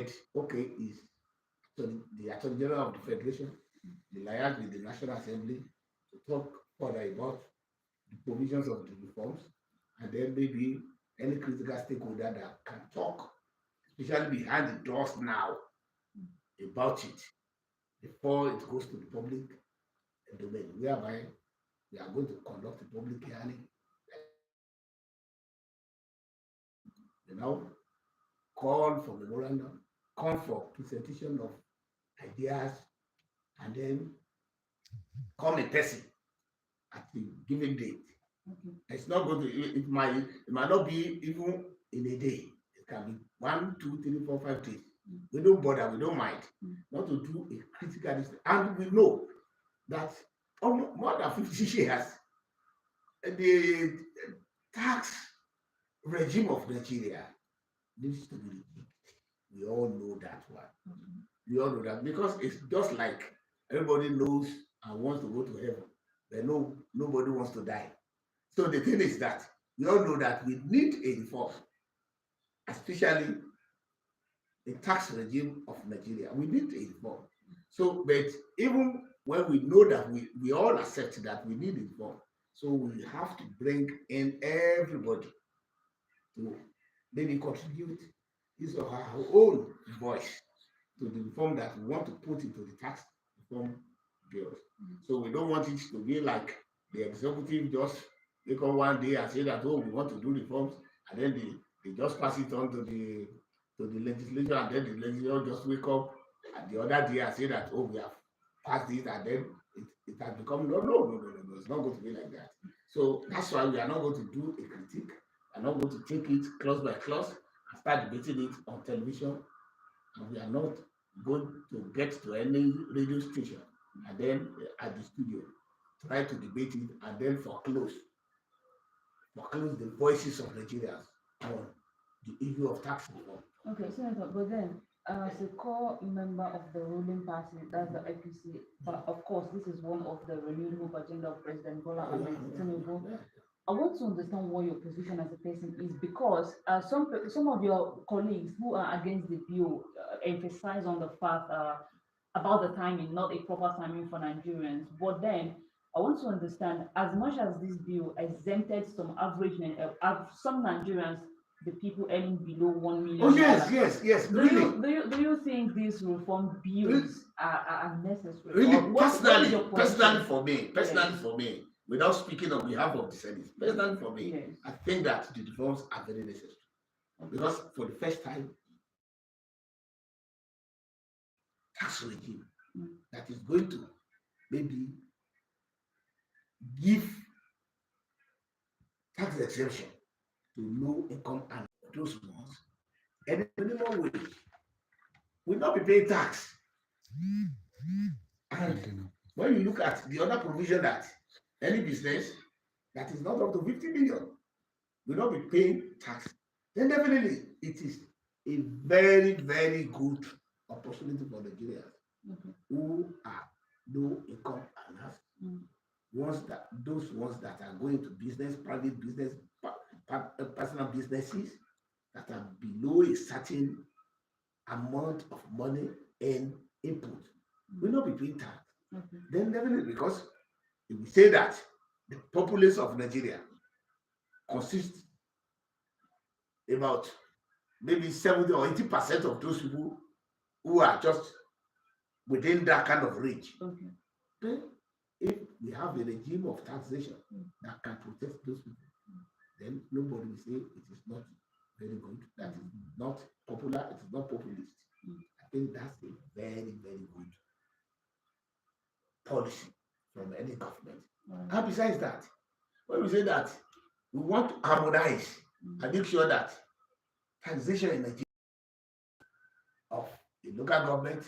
said, okay, is the Attorney General of the Federation, the liaise with the National Assembly to talk further about the provisions of the reforms, and then maybe any critical stakeholder that can talk, especially behind the doors now, about it before it goes to the public domain, whereby we are going to conduct a public hearing. You know, call for memorandum, call for presentation of ideas, and then come in person at the given date. Okay. It's not going to. It might not be even in a day. It can be 1, 2, 3, 4, 5 days. We don't bother. We don't mind not to do a critical list. And we know that more than 50 years, the tax regime of Nigeria needs to be reviewed. We all know that one. We all know that because it's just like everybody knows and wants to go to heaven, but nobody wants to die. So the thing is that we all know that we need a reform, especially the tax regime of Nigeria. We need a reform. So, but even when we know that we all accept that we need a reform, so we have to bring in everybody to maybe contribute his or her own voice to the reform that we want to put into the tax reform bills. So we don't want it to be like the executive just wake up one day and say that, oh, we want to do reforms, and then they just pass it on to the legislature, and then the legislature just wake up and the other day and say that, oh, we have passed it, and then it has become no. It's not going to be like that. So that's why we are not going to do a critique. We are not going to take it clause by clause and start debating it on television, and we are not going to get to any radio station and then at the studio try to debate it and then foreclose the voices of Nigerians on the issue of tax reform. Okay, Senator, but then as a core member of the ruling party, that's the APC, but of course this is one of the renewed hope agenda of President Bola Ahmed Tinubu. I want to understand what your position as a person is, because some of your colleagues who are against the bill emphasize on the fact about the timing, not a proper timing for Nigerians. But then I want to understand, as much as this bill exempted some average, some Nigerians, the people earning below 1 million. Oh yes. Do you think these reform bills are necessary? Really, personally for me, without speaking on behalf of the Senate, personally for me, yes, I think that the reforms are very necessary. Because for the first time, tax regime that is going to maybe give tax exemption to low income and those ones, and the minimum wage will not be paying tax. And when you look at the other provision that any business that is not up to 50 million will not be paying tax, then definitely it is a very, very good opportunity for Nigerians who are low income earners, those ones that are going to business, private business, personal businesses that are below a certain amount of money and input will not be paying tax. Then definitely, because if we say that the populace of Nigeria consists about maybe 70 or 80% of those people who are just within that kind of range. Then if we have a regime of taxation that can protect those people, then nobody will say it is not very good, that is not popular, it is not populist. I think that's a very, very good policy from any government. And besides that, when we say that we want to harmonize and make sure that taxation in Nigeria of the local government,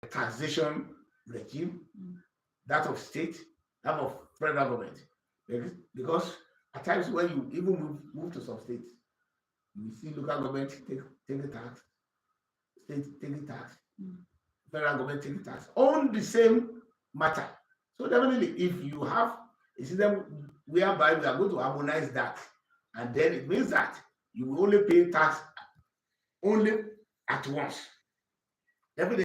the taxation regime, that of state, that of federal government. Because at times when you even move to some states, you see local government take a tax, state take a tax, federal government take a tax on the same matter. So definitely, if you have a system whereby we are going to harmonize that, and then it means that you will only pay tax only at once. Everything